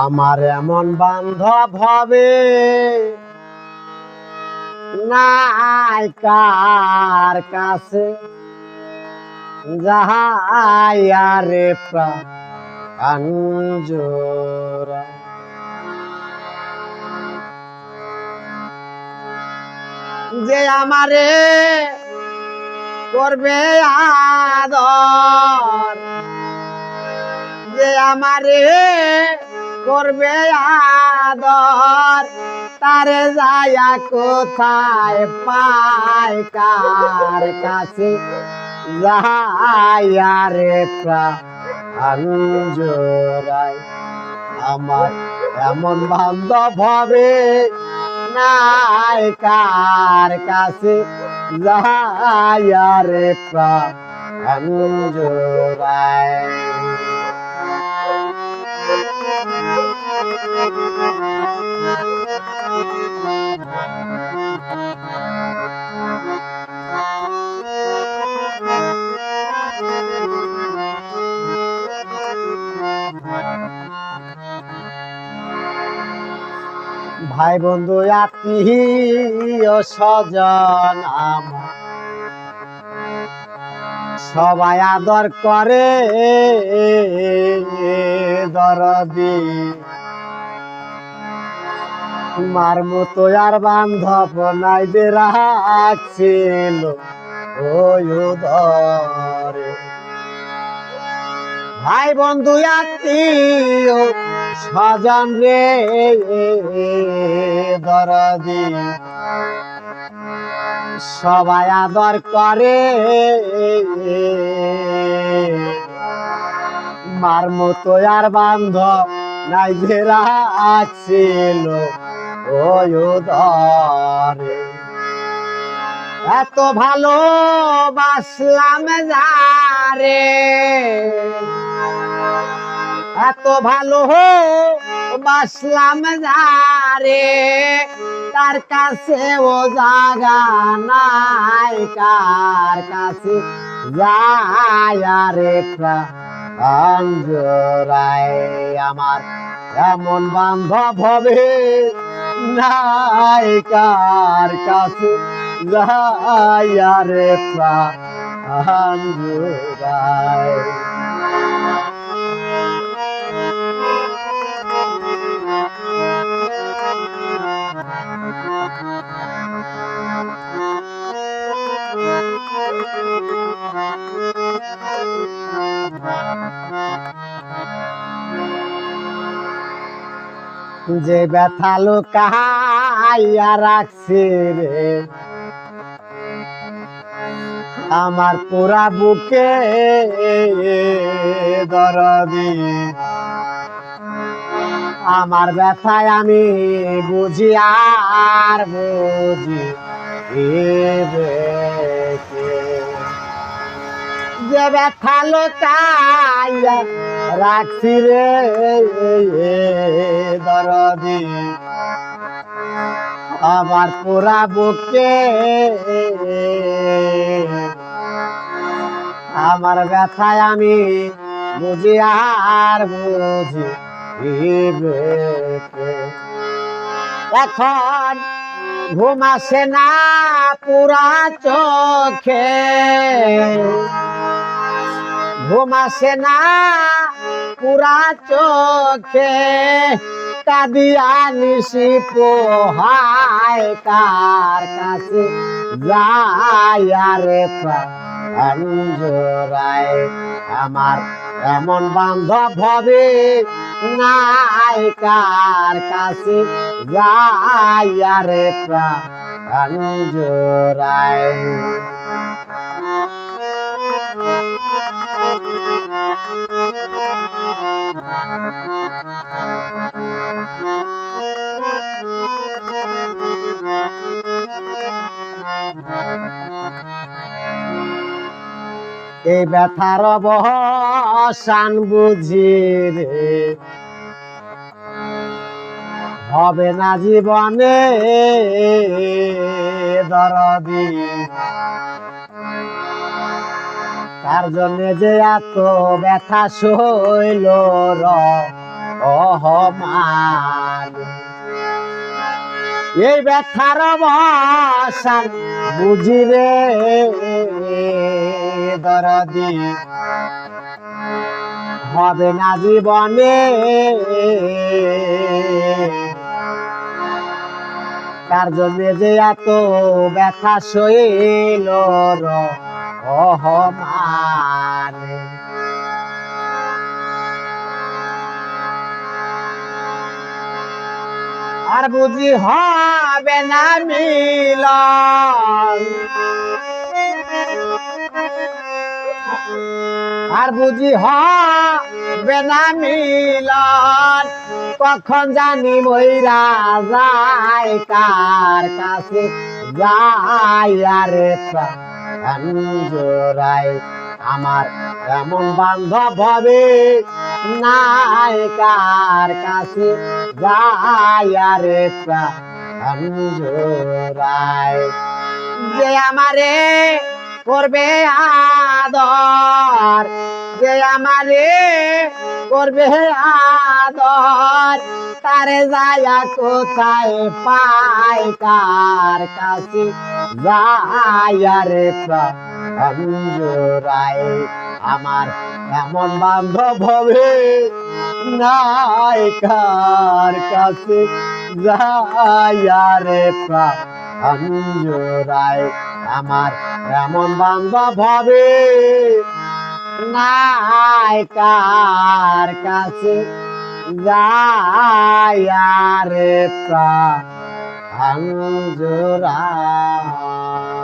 আমার এমন বান্ধব হবে নাই কার কাছে যাহাইয়া রে প্রাণ জোড়া। যে আমারে করবে আদর, যে আমারে করবে আদর, তারে যায়া কোথায় পায় কার কাছে যাইয়া রে প্রাণ জোড়ায়। আমার এমন বান্ধব হবে নাই কার কাছে যাইয়া রে প্রাণ জোড়ায়। ভাই বন্ধু আত্মীয় স্বজন আমার সবাই আদর করে দরদি, মার মতো আর বান্ধব নাই যে রাখছিল ওই ধরে। ভাই বন্ধু আত্মীয় স্বজন রে দরদি সবাই আদর করে, মার মতো আর বান্ধব নাই যে রাখছিল ওই ধরে। এত ভালো বাসলাম যারে, এত ভালো বাসলাম যারে, তার কাছে ও জাগা নাই কার কাছে যাইয়া রে প্রাণ জোড়ায়। আমার এমন বান্ধব হবে নাই কার কাছে যাইয়া রে প্রাণ জোড়ায়। যে ব্যথা লুকাইয়া রাখছি রে আমার পুরা বুকে দরদি, আমার ব্যথায় আমি বুঝি আর বুঝি যে ব্যথা লুকাইয়া রাখছি রে দরদি আমার পুরা বুকে, আমার ব্যথায় আমি বুঝি আর বুঝি। এখন ঘুম আসে না পুরা চোখে, ঘুম আসে না পুরা চোখে, কাঁদিয়া নিশি পোহায় কার কাছে যাইয়া রে প্রাণ জোড়ায়। আমার এমন বান্ধব হবে নাই কার কাছে যাইয়া রে প্রাণ জোড়ায়। এই ব্যথার অবসান বুঝি রে হবে না জীবনে দরদি, তার জন্য যে এত ব্যথা সইল অহমান এই ব্যথার অবসান বুঝিরে দরদি হবে না জীবনে তার জন্য যে এত ব্যথা সইল রহমানে আর বুঝি হবে না মিলন আর বুঝি হবে না মিলন কখন জানি মইরা যায় কার কাছে যায় আরে প্রাণ জোড়ায় আমার এমন বান্ধব হবে নাই কার কাছে যায় আরে প্রাণ জোড়ায় যে আমারে করবে আদর যে আমারে করবে আদর তারে যায়া কোথায় পায় কার কাছে যায়া রে প্রাণ জোড়ায় আমার এমন বান্ধব হবে নাই কার কাছে যায়া রে প্রাণ জোড়ায় আমার এমন বান্ধব হবে নাই কার কাছে যায় রে প্রাণ জোড়ায়